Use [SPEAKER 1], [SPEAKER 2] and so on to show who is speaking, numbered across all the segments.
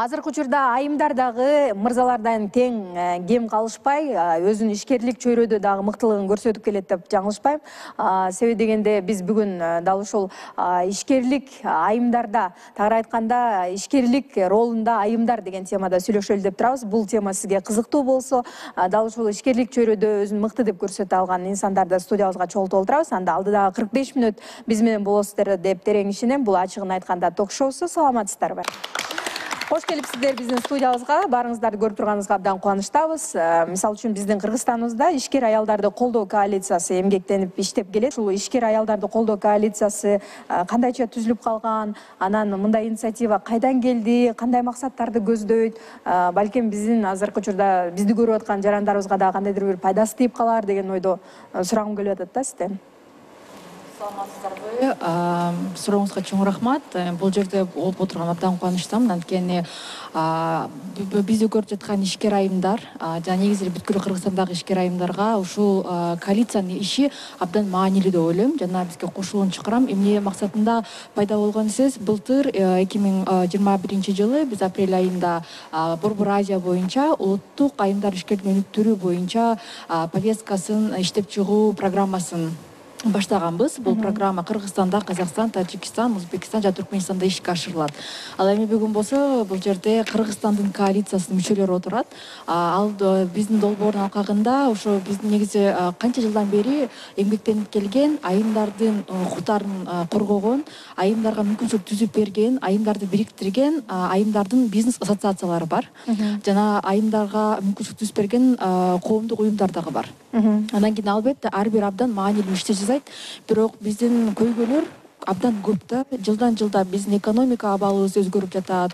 [SPEAKER 1] Азыркы учурда айымдар дагы мырзалардан тең кем калышпай, өзүнүн ишкерлик чөйрөдө дагы мыктылыгын көрсөтүп келет деп жаңылышпайм. Себеби дегенде биз бүгүн дал ушул ишкерлик айымдарда, тагыраак айтканда ишкерлик ролунда айымдар деген темада сүйлөшөлү деп турабыз. Бул тема сизге кызыктуу болсо, дал ушул ишкерлик чөйрөдө өзүн мыкты деп көрсөтө алган инсандарды студиябызга чогултуп олтурабыз. Анда алдыдагы 45 мүнөт биз менен болосуздар деп терең ишенем. Бул ачыгын айтканда ток-шоусу. Саламатсыздарбы? Хош келипсиздер биздин студиябызга. Баарыңыздарды көрүп турганыбызга абдан кубанычтабыз. Мисалы үчүн биздин Кыргызстаныбызда ишкер аялдарды колдоо коалициясы эмгектенип иштеп келет. Ушул ишкер аялдарды колдоо коалициясы кандайча түзүлүп калган, анан мындай инициатива кайдан келди, кандай максаттарды көздөйт, балким биздин азыркы учурда бизди көрүп аткан жарандарыбызга да кандайдыр бир пайдасы тийип калар деген ойдо сурагым келип атат да сизден.
[SPEAKER 2] Саламатсыздарбы? Сурооңузга чоң рахмат. Бул жерде болуп отурган абдан кубанычтамын. Анткени бизди көрүп жаткан ишкер айымдар жана негизи бүткүл Кыргызстандагы ишкер айымдарга ушул коалициянын иши абдан маанилүү деп ойлойм. Жана бизге кошулууну чакырам. Эмне максатында пайда болгон сөз? Былтыр 2021-жылы биз апрель айында Борбор Азия боюнча улуттук айымдар ишкерлигин өнүктүрүү боюнча повесткасын иштеп чыгуу программасын баштаганбыз. Бул программа Кыргызстанда, Казакстан, Таджикистан, Узбекистан жана Түркмөнстанда ишке ашырылат. Ал эми бүгүн болсо бул жерде Кыргызстандын коалициясынын мүчөлөрү отурат. Ал биздин долбоордун алкагында ошо биздин негизи канча жылдан бери эмгектенип келген, айымдардын укуктарын коргогон, айымдарга мүмкүнчүлүк түзүп берген, айымдарды бириктирген айымдардын бизнес ассоциациялары бар. Жана айымдарга мүмкүнчүлүк түзүп берген коомдук уюмдар дагы бар. Андан кийин албетте ар бир абдан маанилүү ишти жасайт. Бирок биздин көйгөйлөр абдан көп да. Жылдан жылда биздин экономика абалыбыз өзгөрүп жатат.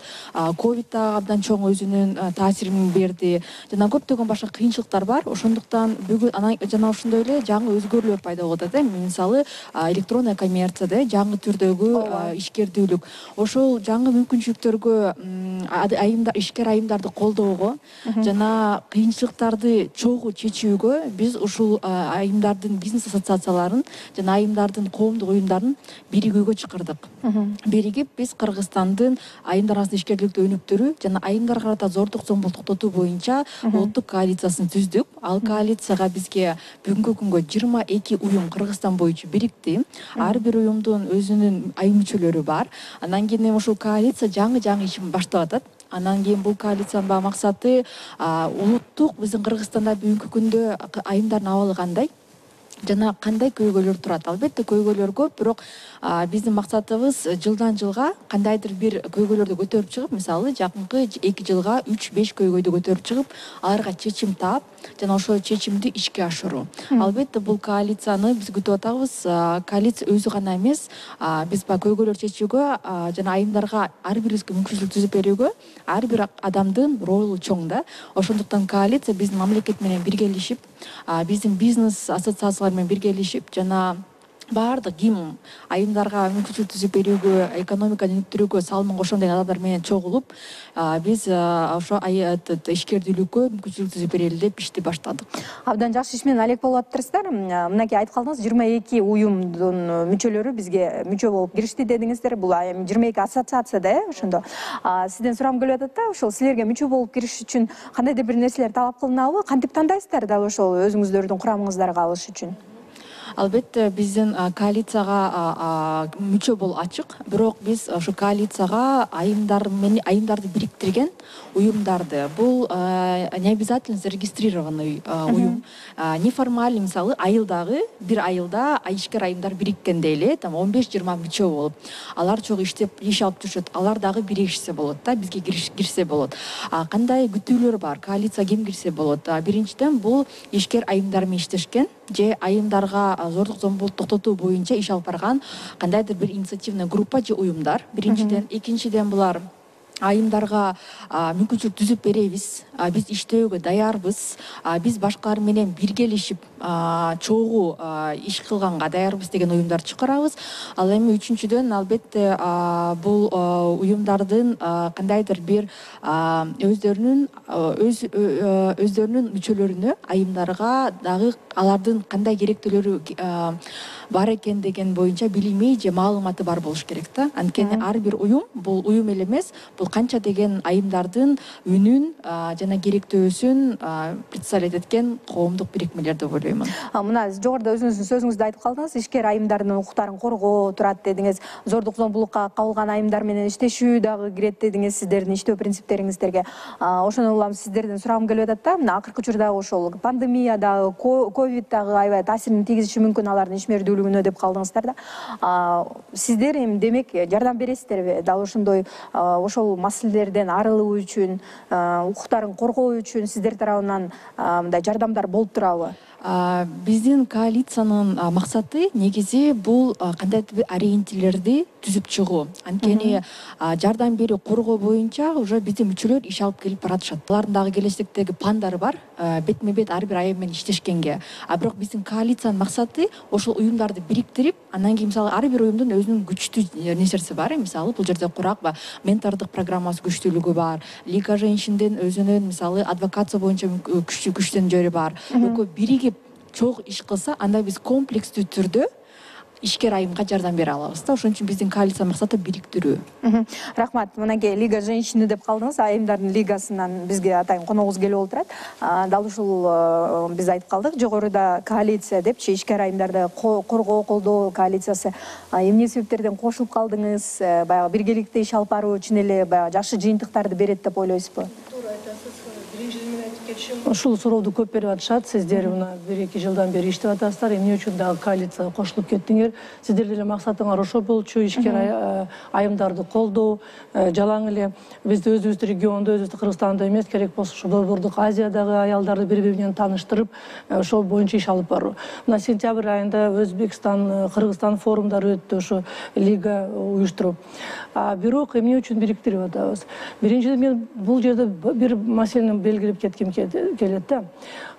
[SPEAKER 2] Ковид да абдан чоң өзүнүн таасирин берди. Жана көптөгөн башка кыйынчылыктар бар. Ошондуктан бүгүн жана ошондой эле жаңы өзгөрүүлөр пайда болуп атат. Мисалы электронный коммерцияда жаңы түрдөгү ишкердүүлүк. Ошол жаңы мүмкүнчүлүктөргө ишкер айымдарды колдоого жана кыйынчылыктарды чогуу чечүүгө биз ушул айымдардын бизнес ассоциацияларын жана айымдардын коомдук уюмдарын биригүүгө чакырдык. Биригип биз Кыргызстандын айымдар арасында ишкерликти өнүктүрүү жана айымдарга карата зордук зомбулукту токтотуу боюнча улуттук коалициясын түздүк. Ал коалицияга бизге бүгүнкү күнгө 22 уюм Кыргызстан боюнча бирикти. Ар бир уюмдун өзүнүн айым мүчөлөрү бар. Андан кийин ушул коалиция жаңы ишин баштап атат. Андан кийин бул коалициянын максаты улуттук биздин Кыргызстанда бүгүнкү күндө айымдардын абалы кандай жана кандай көйгөйлөр турат. Албетте көйгөйлөр көп, бирок биздин максатыбыз жылдан жылга кандайдыр бир көйгөйлөрдү көтөрүп чыгып, мисалы жакынкы 2 жылга 3-5 көйгөйдү көтөрүп чыгып, аларга чечим таап жана ошол чечимди ишке ашыруу. Албетте бул коалицияны биз күтүп атабыз. Коалиция өзү гана эмес, биз көйгөйлөр чечүүгө жана айымдарга ар бирибизге мүмкүнчүлүк түзүп берүүгө ар бир адамдын ролу чоң да. Ошондуктан коалиция биздин мамлекет менен биргелешип, биздин бизнес ассоциациялар менен биргелешип жана баардык ким айымдарга мүмкүнчүлүк түзүп берүүгө, экономиканы өнүктүрүүгө салымын кошом деген адамдар менен чогулуп, биз ошо ишкердүүлүккө мүмкүнчүлүк түзүп берели деп ишти баштадык.
[SPEAKER 1] Абдан жакшы иш менен алек болуп атыптырсыздар. Мынакей айтып калдыңыз, 22 уюмдун мүчөлөрү бизге мүчө болуп киришти дедиңиздер. Бул 22 ассоциация да, ошондо. Сизден сурагым келип атат да, ошол силерге мүчө болуп кириш үчүн кандайдыр бир нерселер талап кылынабы? Кантип тандайсыздар дал ошол өзүңүздөрдүн курамыңыздарга алыш үчүн?
[SPEAKER 2] Албетте биздин коалицияга мүчө болуу ачык, бирок биз ошо коалицияга айымдарды бириктирген уюмдарды, бул не обязательно зарегистрированный уюм, неформальный, мисалы айылдагы бир айылда ишкер айымдар бириккенде эле 15-20 мүчө болуп, алар чогуу иш алып жүрүшөт, алар дагы биригишсе болот да, бизге кирсе болот. Кандай күтүүлөр бар? Коалицияга ким кирсе болот? Биринчиден бул ишкер айымдар менен иштешкен же айымдарга зордук зомбулукту токтотуу боюнча иш алып барган кандайдыр бир инициативный группа же уюмдар. Биринчиден, экинчиден булар айымдарга мүмкүнчүлүк түзүп беребиз, биз иштөөгө даярбыз, биз башкалар менен биргелешип чогуу иш кылганга даярбыз деген уюмдарды чыгарабыз. Ал эми үчүнчүдөн албетте бул уюмдардын кандайдыр бир өздөрүнүн мүчөлөрүнө, айымдарга дагы алардын кандай керектүүлөрү бар экен деген боюнча билими же маалыматы бар болуш керек да. Анткени ар бир уюм бул уюм эле эмес, бул канча деген айымдардын үнүн жана керектөөсүн представлять эткен коомдук бирикмелер деп ойлоймун.
[SPEAKER 1] Мына жогоруда өзүңүздүн сөзүңүздө айтып калдыңыз, ишкер айымдардын укуктарын коргоо турат дедиңиз. Зордук зомбулукка кабылган айымдар менен иштешүү дагы кирет дедиңиз сиздердин иштөө принциптериңиздерге. Ошондон улам сиздерден сурагым келип атат да, мына акыркы учурда ошол пандемия дагы, ковид дагы аябай таасирин тийгизиши мүмкүн алардын ишмердүүлүгүнө деп калдыңыздар да. Сиздер эми демек жардам бересиздерби? Дал ошондой ошол маселелерден арылуу үчүн, укуктарын коргоо үчүн сиздер тарабынан мындай жардамдар болуп турабы?
[SPEAKER 2] Биздин коалициянын максаты негизи бул кандайдыр бир ориентирлерди түзүп чыгуу. Анткени жардам берүү, коргоо боюнча уже биздин мүчөлөр иш алып келип баратышат. Алардын дагы келечектеги пландары бар, бетме бет ар бир айым менен иштешкенге. Бирок биздин коалициянын максаты ошол уюмдарды бириктирип, анан кийин мисалы ар бир уюмдун өзүнүн күчтүү нерсеси бар. Мисалы бул жерде курак ментордук программасы күчтүүлүгү бар. Лига женщиндин өзүнүн мисалы адвокация боюнча күчтөн жери бар. Экөө биригип чоң иш кылса, анда биз комплекстүү түрдө ишкер айымга жардам бере алабыз да. Ошон үчүн биздин коалиция максаты бириктирүү.
[SPEAKER 1] Рахмат. Мынакей Лига женщины деп калдыңыз, айымдардын лигасынан бизге атайын коногубуз келип олтурат. Дал ушул биз айтып калдык, жогоруда коалиция депчи, ишкер айымдарды коргоо, колдоо коалициясы. Эмне себептерден кошулуп калдыңыз? Баягы биргеликте иш алып баруу үчүн эле баягы жакшы жыйынтыктарды берет деп ойлойсузбу?
[SPEAKER 3] Ушул сурооду көп берип атышат. Сиздер мына 1-2 жылдан бери иштеп атасыздар. Эмне үчүн дагы коалицияга кошулуп кеттиңер? Сиздердин эле максатыңар ошо болчу, ишкер айымдарды колдоо. Жалаң эле биз өзүбүздүн региондо, өзүбүздүн Кыргызстанда эмес, керек болсо ушу Борбордук Азиядагы аялдарды бири-бири менен тааныштырып, ошол боюнча иш алып баруу. Мына сентябрь айында Өзбекстан, Кыргызстан форумдары өттү, ошо лига уюштуруп. Бирок эмне үчүн бириктирип атабыз? Биринчиден мен бул жерде бир маселени белгилеп кетким келет да.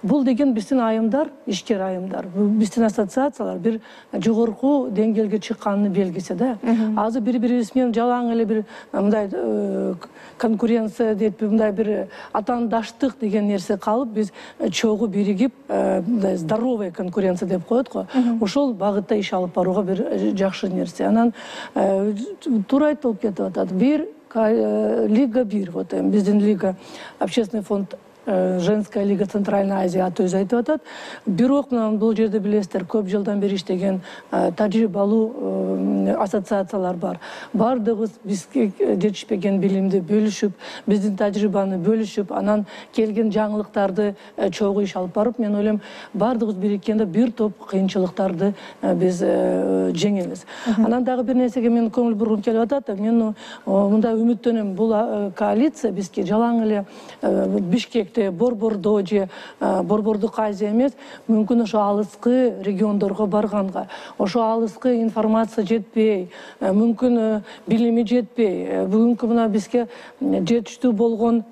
[SPEAKER 3] Бул деген биздин айымдар, ишкер айымдар, биздин ассоциациялар бир жогорку деңгээлге чыкканын белгиси да. Азыр бири-бирибиз менен жалаң эле бир мындай конкуренция деп, мындай бир атаандаштык деген нерсе калып, биз чогуу биригип, мындай здоровая конкуренция деп коет го. Ошол багытта иш алып барууга бир жакшы нерсе. Анан туура айтылып кетип атат. Бир лига бир, вот биздин лига, общественный фонд Женская лига Центральной Азии аты өзү айтып атат. Бирок бул жерде билесиздер, көп жылдан бери иштеген тажрыйбалуу ассоциациялар бар. Бардыгыбыз бизге жетишпеген билимди бөлүшүп, биздин тажрыйбаны бөлүшүп, анан келген жаңылыктарды чогуу иш алып барып, мен ойлойм, бардыгыбыз бириккенде бир топ кыйынчылыктарды биз жеңебиз. Анан дагы бир нерсеге мен көңүл бургум келип атат. Мен мындай үмүттөнөм, бул коалиция бизге жалаң эле Бишкек Борбордо же Борбордук Азия эмес, мүмкүн ошо алыскы региондорго барганга, ошо алыскы информация жетпей, мүмкүн билими жетпей, бүгүнкү мына бизге жетиштүү болгон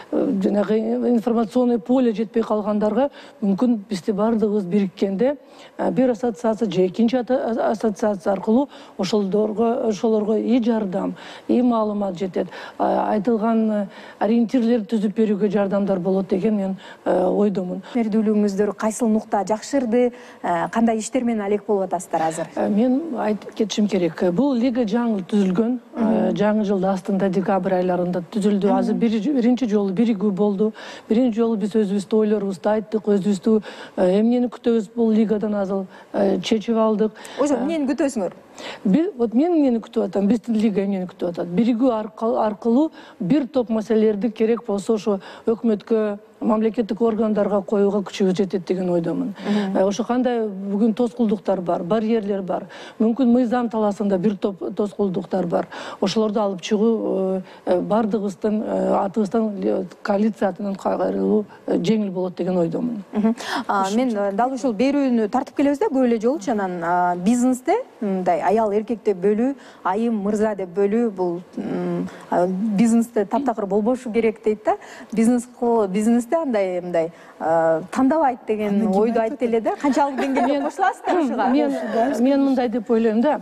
[SPEAKER 3] жанагы информационный поле жетпей калгандарга мүмкүн бизде бардыгыбыз бириккенде бир ассоциация же экинчи ассоциация аркылуу ошолорго и жардам, и маалымат жетет. Айтылган ориентирлер түзүп берүүгө жардамдар болот деген мен ойдомун.
[SPEAKER 1] Ишмердүүлүгүңүздөр кайсыл нукта жакшырды, кандай иштер менен алек болуп атасыздар азыр?
[SPEAKER 3] Мен айтып кетишим керек. Бул лига жаңы түзүлгөн, жаңы жылдын астында декабрь айларында түзүлдү. Азыр биринчи жолу биригүү болду. Биринчи жолу биз өзүбүздүн ойлорубузду айттык, өзүбүздү эмнени күтөбүз бул лигадан азыр чечип алдык.
[SPEAKER 1] Ошо эмнени күтөсүңөр?
[SPEAKER 3] Вот мен эмнени күтүп атам, биздин лига эмнени күтүп атат? Биригүү аркылуу бир топ маселелерди керек болсо ошо өкмөткө, мамлекеттик органдарга коюуга күчүбүз жетет деген ойдомун. Ошо кандай бүгүн тоскоолдуктар бар, барьерлер бар. Мүмкүн мыйзам талаасында бир топ тоскоолдуктар бар. Ошолорду алып чыгуу бардыгыбыздын атыбыздан коалиция атынан кайрылуу жеңил болот деген ойдомун.
[SPEAKER 1] Мен дал ушул берүүнү тартып келебиз да көп эле жолчу, анан бизнесте мындай аял эркекте бөлүү, айым мырза деп бөлүү бул бизнесте таптакыр болбошу керек дейт да. Бизнесте бизнесте андай тандабайт деген ойду айтты эле да. Канчалык деңгээлде кошуласыздар ушуга?
[SPEAKER 3] Мен мындай деп ойлойм да.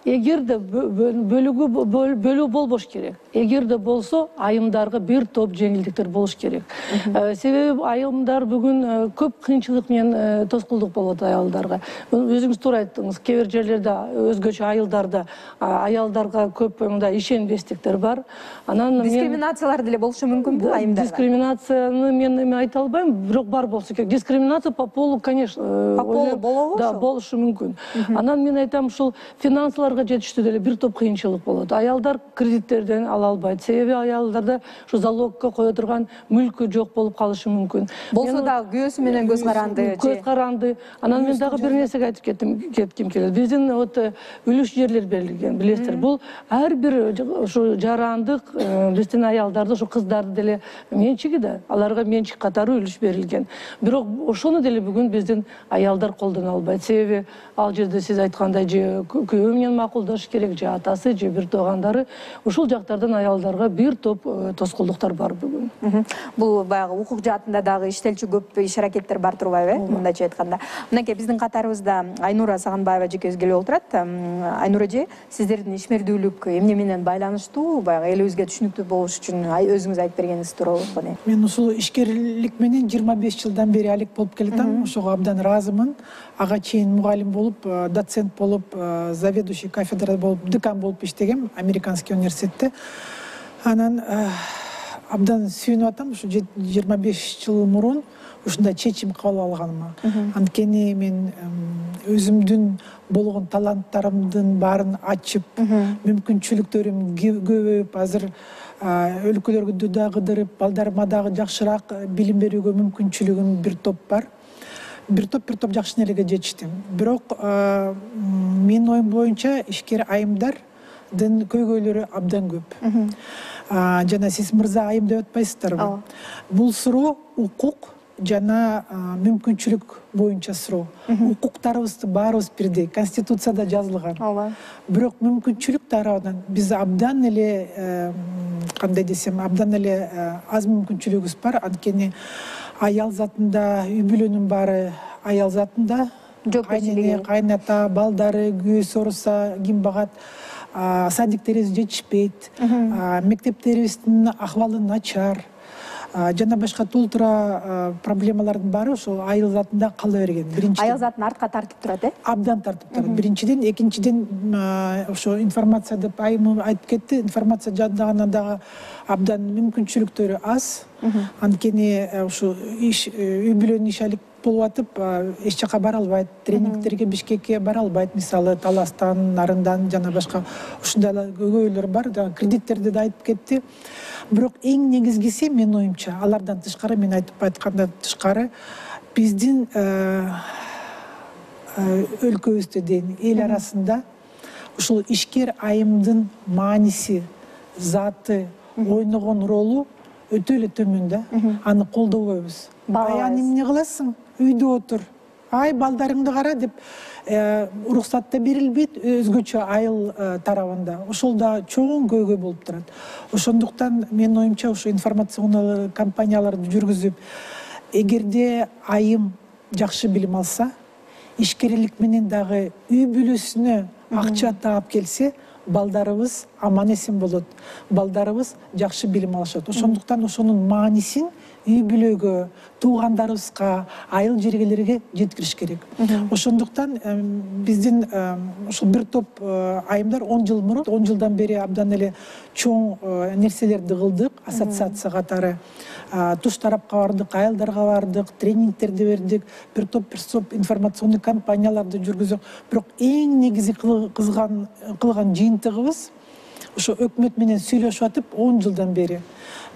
[SPEAKER 3] Эгерде бөлүү болбош керек. Эгерде болсо, айымдарга бир топ жеңилдиктер болуш керек. Себеби айымдар бүгүн көп кыйынчылык менен тоскоолдук болот аялдарга. Өзүңүз туура айттыңыз. Кээ бир жерлерде өзгөчө айылдарда аялдарга көп мындай ишенбестиктер бар. Анан
[SPEAKER 1] Дискриминациялар деле болушу мүмкүнбү айымдарга?
[SPEAKER 3] Дискриминацияны мен айта албайм, бирок бар болсо керек. Дискриминация по полу, конечно,
[SPEAKER 1] по полу болобу?
[SPEAKER 3] Да, болушу мүмкүн. Анан мен айтам, ушул финансыларга жетиштүү деле бир топ кыйынчылык болот. Аялдар кредиттерден ала албайт. Себеби аялдарда ушу залогко кое турган мүлкү жок болуп калышы мүмкүн.
[SPEAKER 1] Болсо да күйөөсү менен көз каранды.
[SPEAKER 3] Көз каранды. Анан мен дагы бир нерсеге айтып кетким келет. Биздин үлүш жерлер берилген, билесиздер. Бул ар бир ушу жарандык биздин аялдарды, ушу кыздарды деле менчиги да, аларга менчик катары үлүш берилген. Бирок ошону деле бүгүн биздин аялдар колдоно албайт. Себеби ал жерде сиз айткандай же күйөө менен макулдаш керек, же атасы, же бир туугандары. Ушул жактардан аялдарга бир топ тоскоолдуктар бар бүгүн.
[SPEAKER 1] Бул баягы укук жаатында дагы иштелчү көп иш аракеттер бар турбайбы? Мындайча айтканда. Мынакей биздин катарыбызда Айнура Сагынбаева жекебиз келип отурат. Айнура эже, сиздердин ишмердүүлүк эмне менен байланыштуу? Баягы элибизге түшүнүктүү болуш үчүн өзүңүз айтып бергениңиз тууралуу кане.
[SPEAKER 4] Мен ушул ишкерлик менен 25 жылдан бери алек болуп келатам. Ошого абдан ыраазымын. Ага чейин мугалим болуп, доцент болуп, заведующий кафедра болуп, декан болуп иштегем Американский университетте. Анан абдан сүйүнүп атам, ушу 25 жыл мурун ушундай чечим кабыл алганыма. Анткени мен өзүмдүн болгон таланттарымдын баарын ачып, мүмкүнчүлүктөрүм көбөйүп, азыр өлкөлөргө да кыдырып, балдарыма дагы жакшыраак билим берүүгө мүмкүнчүлүгүм бир топ бар. Бир топ жакшы нерселерге жетиштим. Бирок менин оюм боюнча ишкер айымдардын көйгөйлөрү абдан көп. Жана сиз мырза айым деп атпайсыздарбы? Бул суроо укук жана мүмкүнчүлүк боюнча суроо. Укуктарыбызды баарыбыз бирдей, Конституцияда жазылган. Бирок мүмкүнчүлүк тарабынан биз абдан эле, кандай десем, абдан эле аз мүмкүнчүлүгүбүз бар. Анткени аял затында үй бүлөнүн баары аял затында. Кайнене, кайната, балдары, күйөөсү ооруса ким багат? Садиктерибиз жетишпейт, мектептерибиздин акыбалы начар, жана башка тултура проблемалардын баары ошол айыл затында кала берген.
[SPEAKER 1] Айыл затын артка тартып турат,
[SPEAKER 4] Абдан тартып турат. Биринчиден, экинчиден ошо информация деп айым айтып кетти, информация жадыгана дагы абдан мүмкүнчүлүктөрү аз. Анткени ушу үй бүлөнүн иш алек болуп атып, эч жака бара албайт, тренингтерге Бишкекке бара албайт, мисалы Таластан, Нарындан жана башка ушундай көйгөйлөр бар. Кредиттерди да айтып кетти. Бирок эң негизгиси менин оюмча, алардан тышкары, мен айтып айткандан тышкары, биздин өлкөбүздө дейин, эл арасында ушул ишкер айымдын мааниси, заты, ойногон ролу өтө эле төмөн да. Аны колдобойбуз. Аны эмне кыласың? Үйдө отур. Ай, балдарыңды кара деп уруксат да берилбейт өзгөчө айыл тарабында. Ошол да чоң көйгөй болуп турат. Ошондуктан менин оюмча ушу информационный кампанияларды жүргүзүп, эгерде айым жакшы билим алса, ишкерлик менен дагы үй бүлөсүнө акча таап келсе, балдарыбыз аман эсен болот. Балдарыбыз жакшы билим алышат. Ошондуктан ошонун маанисин үй бүлөгө, туугандарыбызга, айыл жергелерге жеткириш керек. Ошондуктан биздин ошол бир топ айымдар 10 жыл мурун, 10 жылдан бери абдан эле чоң нерселерди кылдык, ассоциация катары. Туш тарапка бардык, айылдарга бардык, тренингтерди бердик, бир топ информационный кампанияларды жүргүздүк. Бирок эң негизи кылган жыйынтыгыбыз ошо өкмөт менен сүйлөшүп атып 10 жылдан бери.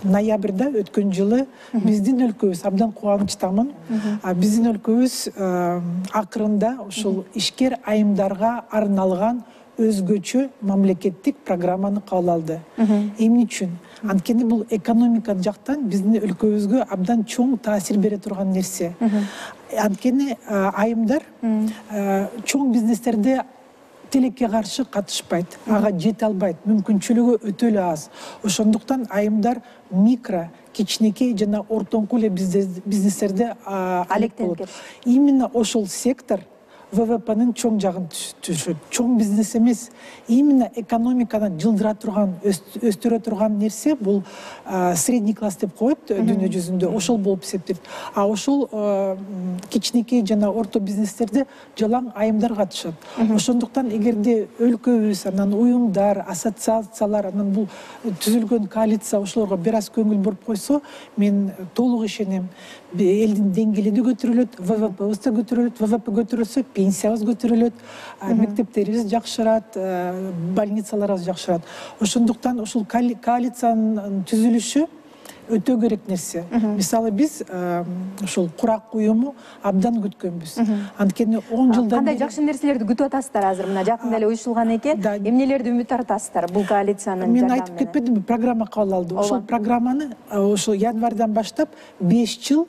[SPEAKER 4] Ноябрда өткөн жылы биздин өлкөбүз, абдан кубанычтамын, биздин өлкөбүз акырында ушул ишкер айымдарга арналган өзгөчө мамлекеттик программаны кабыл алды. Эмне үчүн? Анткени бул экономика жактан биздин өлкөбүзгө абдан чоң таасир бере турган нерсе. Анткени айымдар чоң бизнестерде тилекке каршы катышпайт, ага жете албайт, мүмкүнчүлүгү өтө эле аз. Ошондуктан айымдар микро, кичинекей жана ортоңку эле бизнестерде алек болот. Именно ошол сектор ВВПнын чоң жагын түшөт. Чоң бизнес эмес, именно экономиканы жылдыра турган, өстүрө турган нерсе бул средний класс деп коет дүйнө жүзүндө, ошол болуп эсептелет. А ошол кичинекей жана орто бизнестерде жалаң айымдар катышат. Ошондуктан эгерде өлкөбүз, анан уюмдар, ассоциациялар, анан бул түзүлгөн коалиция ошолорго бир аз көңүл буруп койсо, мен толук ишенем. Элдин деңгээли да көтөрүлөт, ВВПбыз да көтөрүлөт, ВВП көтөрүлсө, пенсиябыз көтөрүлөт, мектептерибиз жакшырат, больницаларыбыз жакшырат. Ошондуктан ушул коалициянын түзүлүшү өтө керек нерсе. Мисалы биз ушул курак уюму абдан күткөнбүз. Анткени 10 жылдан
[SPEAKER 1] кандай жакшы нерселерди күтүп атасыздар азыр? Мына жакында эле уюштулган экен. Эмнелерди үмүт артасыздар бул коалициянын жардамы менен? Мен
[SPEAKER 4] айтып кетпедимби, программа кабыл алды. Ошол программаны ошол январдан баштап 5 жыл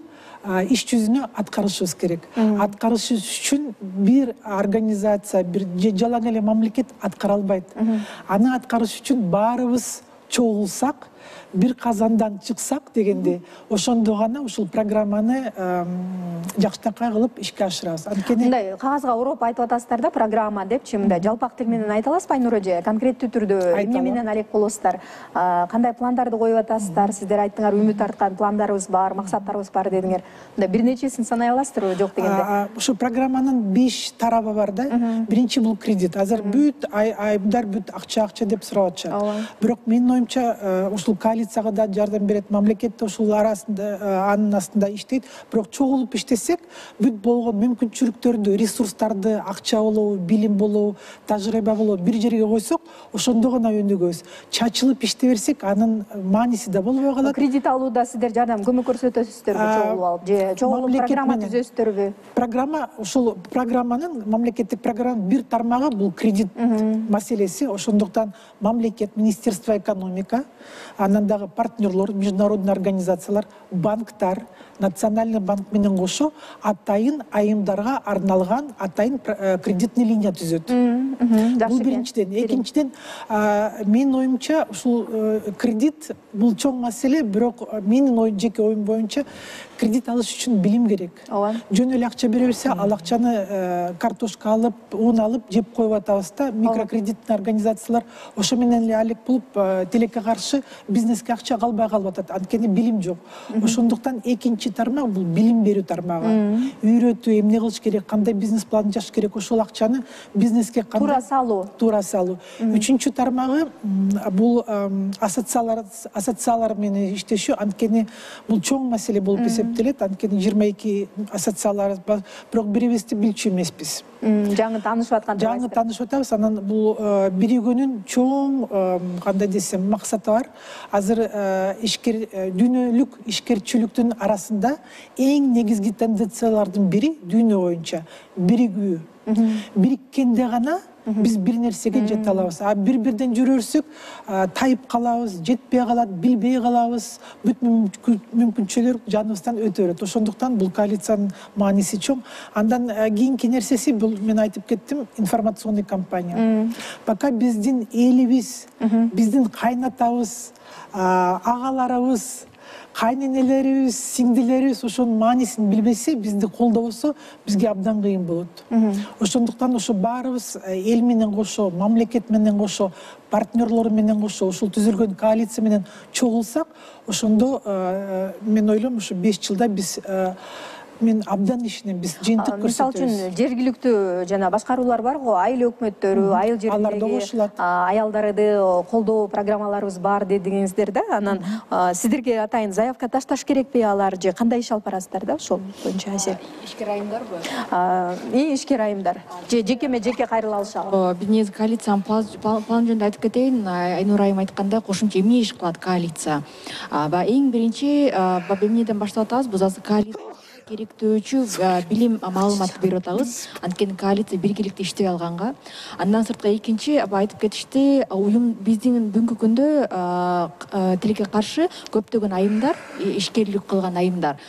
[SPEAKER 4] иш жүзүнө аткарышыбыз керек. Аткарыш үчүн бир организация, бир жалаң эле мамлекет аткара албайт. Аны аткарыш үчүн баарыбыз чогулсак, бир казандан чыксак дегенде, ошондо гана ушул программаны жакшынакай кылып ишке ашырабыз. Анткени
[SPEAKER 1] мындай кагазга ороп айтып атасыздар да, программа депчи, мындай жалпак тил менен айта аласызбы Айнур эже? Конкреттүү түрдө эмне менен алек болосуздар? Кандай пландарды коюп атасыздар? Сиздер айттыңар, үмүт арткан пландарыбыз бар, максаттарыбыз бар дедиңер. Мындай бир нечесин санай аласыздарбы, жок дегенде?
[SPEAKER 4] Ушул программанын 5 тарабы бар да. Биринчи бул кредит. Азыр бүт айымдар бүт акча деп сурап атышат. Бирок менин оюмча ушул коалицияга да жардам берет, мамлекет да ушул арасында, анын астында иштейт. Бирок чогулуп иштесек, бүт болгон мүмкүнчүлүктөрдү, ресурстарды, акча болобу, билим болобу, тажрыйба болобу бир жерге койсок, ошондо гана өнүгөбүз. Чачылып иштей берсек, анын мааниси да болбой калат.
[SPEAKER 1] Кредит алууда сиздер жардам көмөк көрсөтөсүздөрбү чогулуп алып, же чогулуп программа түзөсүздөрбү?
[SPEAKER 4] Программа, ушул программанын, мамлекеттик программанын бир тармагы бул кредит маселеси. Ошондуктан мамлекет, Министерство экономика, анан дагы партнерлор, международный организациялар, банктар, Национальный банк менен кошо атайын айымдарга арналган атайын кредитный линия түзөт. Бул биринчиден. Экинчиден, менин оюмча ушул кредит бул чоң маселе, бирок менин жеке оюм боюнча кредит алыш үчүн билим керек. Жөн эле акча бере берсе, ал акчаны картошка алып, un алып жеп коюп атабыз да. Микрокредитный организациялар ошо менен эле алек болуп, тилекке каршы бизнеске акча калбай калып атат. Анткени билим жок. Ошондуктан экинчи тармак бул билим берүү тармагы. Үйрөтүү, эмне кылыш керек, кандай бизнес план жаш керек, ошол акчаны бизнеске
[SPEAKER 1] туура салуу.
[SPEAKER 4] Үчүнчү тармагы бул ассоциациялар менен иштешүү. Анткени бул чоң маселе болуп эсептелет. Анткени 22 ассоциациялар бар, бирок бирибизди билчү эмеспиз.
[SPEAKER 1] Жаңы таанышып атканда.
[SPEAKER 4] Жаңы таанышып атабыз. Анан бул биригүүнүн чоң, кандай десем, максаты бар. Азыр дүйнөлүк ишкерчиликтин арасында эң негизги тенденциялардын бири дүйнө боюнча биригүү. Бириккенде гана биз бир нерсеге жете алабыз. А бир-бирден жүрө берсек, тайып калабыз, жетпей калат, билбей калабыз. Бүт мүмкүнчүлүктөр жаныбыздан өтө берет. Ошондуктан бул коалициянын мааниси чоң. Андан кийинки нерсеси бул, мен айтып кеттим, информационный кампания. Пока биздин элибиз, биздин кайнатабыз, агаларыбыз, кайненелерибиз, сиңдилерибиз ошонун маанисин билбесе, бизди колдобосо, бизге абдан кыйын болот. Ошондуктан ошо баарыбыз эл менен кошо, мамлекет менен кошо, партнерлор менен кошо, ушул түзүлгөн коалиция менен чогулсак, ошондо мен ойлойм, ушу 5 жылда биз мен абдан ишенем, биз жыйынтык көрсөтөбүз.
[SPEAKER 1] Мисалы үчүн жергиликтүү жана башкаруулар бар го, айыл өкмөттөрү, айыл жериндеги аялдарды колдоо программаларыбыз бар дедиңиздер да. Анан сиздерге атайын заявка ташташ керекпи алар, же кандай иш алып барасыздар да ошол боюнча?
[SPEAKER 2] Ишкер айымдарбы?
[SPEAKER 1] Ишкер айымдар. Же жеке кайрыла алышабы?
[SPEAKER 2] Биз негизи коалициянын планы жөнүндө айтып кетейин. Айнур айым айткандай, кошумча эмне иш кылат коалиция? Эң биринчи эмнеден баштап атабыз? Биз азыр коалиция керектөөчү билим маалыматты берип атабыз. Анткени коалиция биргеликте иштей алганга. Андан сырткы экинчи айтып кетишти, уюм биздин бүгүнкү күндө тилекке каршы көптөгөн айымдар, ишкерлик кылган айымдар.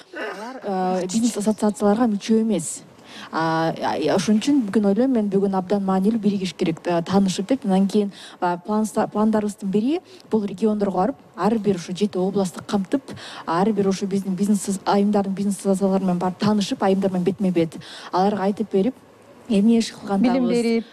[SPEAKER 2] Алар бизнес ассоциацияларга мүчө эмес. Ошон үчүн бүгүн ойлойм, мен бүгүн абдан маанилүү биригиш керек, таанышып деп. Андан кийин пландарыбыздын бири бул региондорго барып, ар бир ушу 7 областты камтып, ар бир ушу биздин бизнес айымдардын бизнес социалары менен барып таанышып, айымдар менен бетме бет аларга айтып берип, эмне иш кылгандабыз,
[SPEAKER 1] билим берип,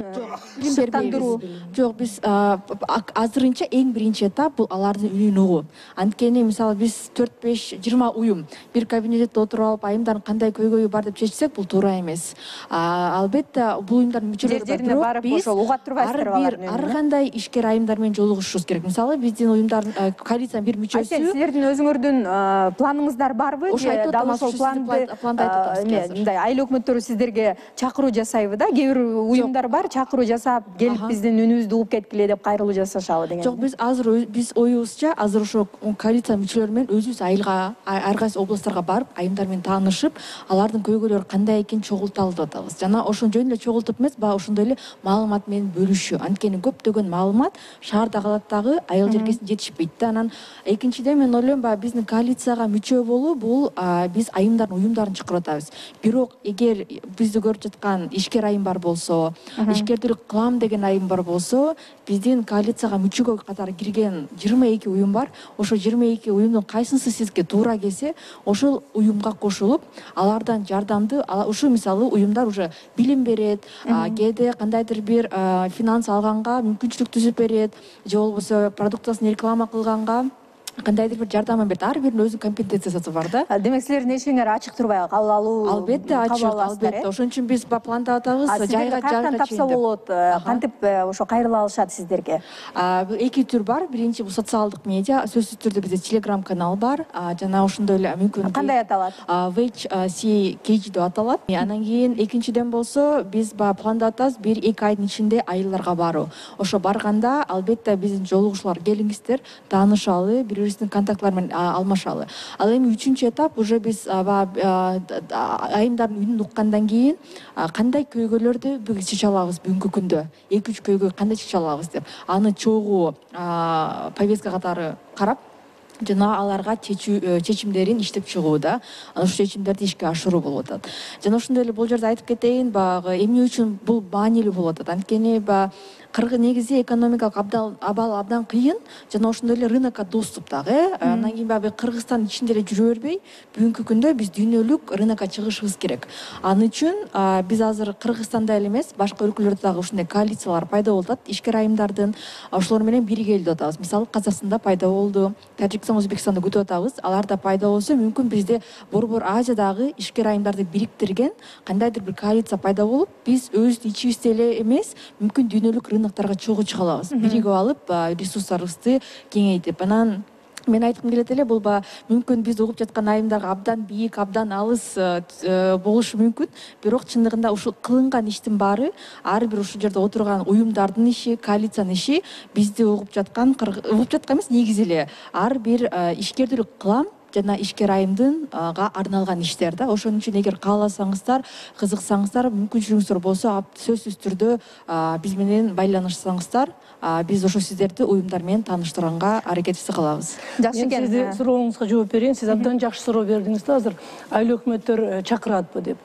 [SPEAKER 2] шыктандыруу. Жок, биз азырынча эң биринчи этап бул алардын үнүн угуу. Анткени мисалы биз 4-5-20 уюм бир кабинетте отуруп алып, айымдардын кандай көйгөйү бар деп чечсек, бул туура эмес. Албетте бул уюмдардын мүчөлөрү
[SPEAKER 1] жерине барып ошол угат турбайсыздарбы алардын үнүн?
[SPEAKER 2] Ар кандай ишкер айымдар менен жолугушушубуз керек. Мисалы биздин уюмдардын коалициянын бир мүчөсү.
[SPEAKER 1] Силердин өзүңөрдүн планыңыздар барбы?
[SPEAKER 2] Ошо айтып
[SPEAKER 1] Дал
[SPEAKER 2] атабыз,
[SPEAKER 1] ошол планды
[SPEAKER 2] айтып атабыз.
[SPEAKER 1] мындай айыл өкмөттөрү сиздерге чакыруу жасайбы да? Кээ бир уюмдар бар, чакыруу жасап, келип биздин үнүбүздү угуп кеткиле деп кайрылуу жасашабы деген.
[SPEAKER 2] Жок, биз азыр биз оюбузча азыр ошо коалиция мүчөлөрү менен өзүбүз айылга, ар кайсы областтарга барып, айымдар менен таанышып, алардын көйгөйлөрү кандай экенин чогулталы деп атабыз. Жана ошон жөн эле чогултуп эмес, баягы ошондой эле маалымат менен бөлүшүү. Анткени көптөгөн маалымат шаарда калат дагы, айыл жеркесине жетишпейт да. Анан экинчиден мен ойлойм, баягы биздин коалицияга мүчө болуу бул биз айымдардын уюмдарын чакырып атабыз. Бирок эгер бизди көрүп жаткан ишкер айым бар болсо, ишкердүүлүк кылам деген айым бар болсо, биздин коалицияга мүчөгө катары кирген 22 уюм бар. Ошо 22 уюмдун кайсынысы сизге туура келсе, ошол уюмга кошулуп, алардан жардамды, ушу мисалы уюмдар уже билим берет, кээде кандайдыр бир финанс алганга мүмкүнчүлүк түзүп берет, же болбосо продукциясын реклама кылганга кандайдыр бир жардам берет. Ар биринин өзүнүн компетенциясы бар да.
[SPEAKER 1] Демек силердин эшигиңер ачык турбайбы? Кабыл алуу?
[SPEAKER 2] Албетте ачык, албетте. Ошон үчүн биз пландап атабыз,
[SPEAKER 1] жайга тапса болот. Кантип ошо кайрыла алышат сиздерге?
[SPEAKER 2] Эки түр бар. Биринчи бул социалдык медиа. Сөзсүз түрдө бизде Telegram канал бар. Жана ошондой эле мүмкүн.
[SPEAKER 1] Кандай аталат?
[SPEAKER 2] VHC деп аталат. Анан кийин экинчиден болсо биз пландап атабыз 1-2 айдын ичинде айылдарга баруу. Ошо барганда албетте биздин жолугушуулар келиңиздер, таанышалы, биздин контактлар менен алмашалы. Ал эми үчүнчү этап уже биз айымдардын үнүн уккандан кийин кандай көйгөйлөрдү бүгүн чече алабыз бүгүнкү күндө, 2-3 көйгөй кандай чече алабыз деп аны чогуу повестка катары карап, жана аларга чечимдерин иштеп чыгууда, ошол чечимдерди ишке ашыруу болуп атат. Жана ошондой эле бул жерде айтып кетейин, баягы эмне үчүн бул маанилүү болуп атат? Анткени негизи экономикалык абал абдан кыйын, жана ошондой эле рынокко доступ дагы. Андан кийин баягы Кыргызстандын ичинде эле жүрө бербей, бүгүнкү күндө биз дүйнөлүк рынокко чыгышыбыз керек. Аны үчүн биз азыр Кыргызстанда эле эмес, башка өлкөлөрдө дагы ушундай коалициялар пайда болуп атат. Ишкер айымдардын ошолор менен биригели деп атабыз. Мисалы Казакстанда пайда болду, Тажикстан, Өзбекстанда күтүп атабыз. Алар да пайда болсо, мүмкүн бизде Борбор Азиядагы ишкер айымдарды бириктирген кандайдыр бир коалиция пайда болуп, биз өз ичибизде эле эмес, мүмкүн дүйнөлүк рыноктарга чогуу чыга алабыз. Биригип алып, ресурстарыбызды кеңейтип. Анан мен айткым келет эле, бул мүмкүн биз угуп жаткан айымдар абдан бийик, абдан алыс болушу мүмкүн. Бирок чындыгында ушул кылынган иштин баары ар бир ушул жерде отурган уюмдардын иши, коалициянын иши, бизди угуп жаткан эмес, негизи эле ар бир ишкердүүлүк кылам жана ишкер айымдынга арналган иштер да. Ошон үчүн эгер кааласаңыздар, кызыксаңыздар, мүмкүнчүлүгүңүздөр болсо, сөзсүз түрдө биз менен байланышсаңыздар, биз ошо сиздерди уюмдар менен тааныштырганга аракетибизди кылабыз.
[SPEAKER 3] Жакшы экен. Сиздин сурооңузга жооп берейин. Сиз абдан жакшы суроо бердиңиз да, азыр айыл өкмөттөр чакыратпы деп.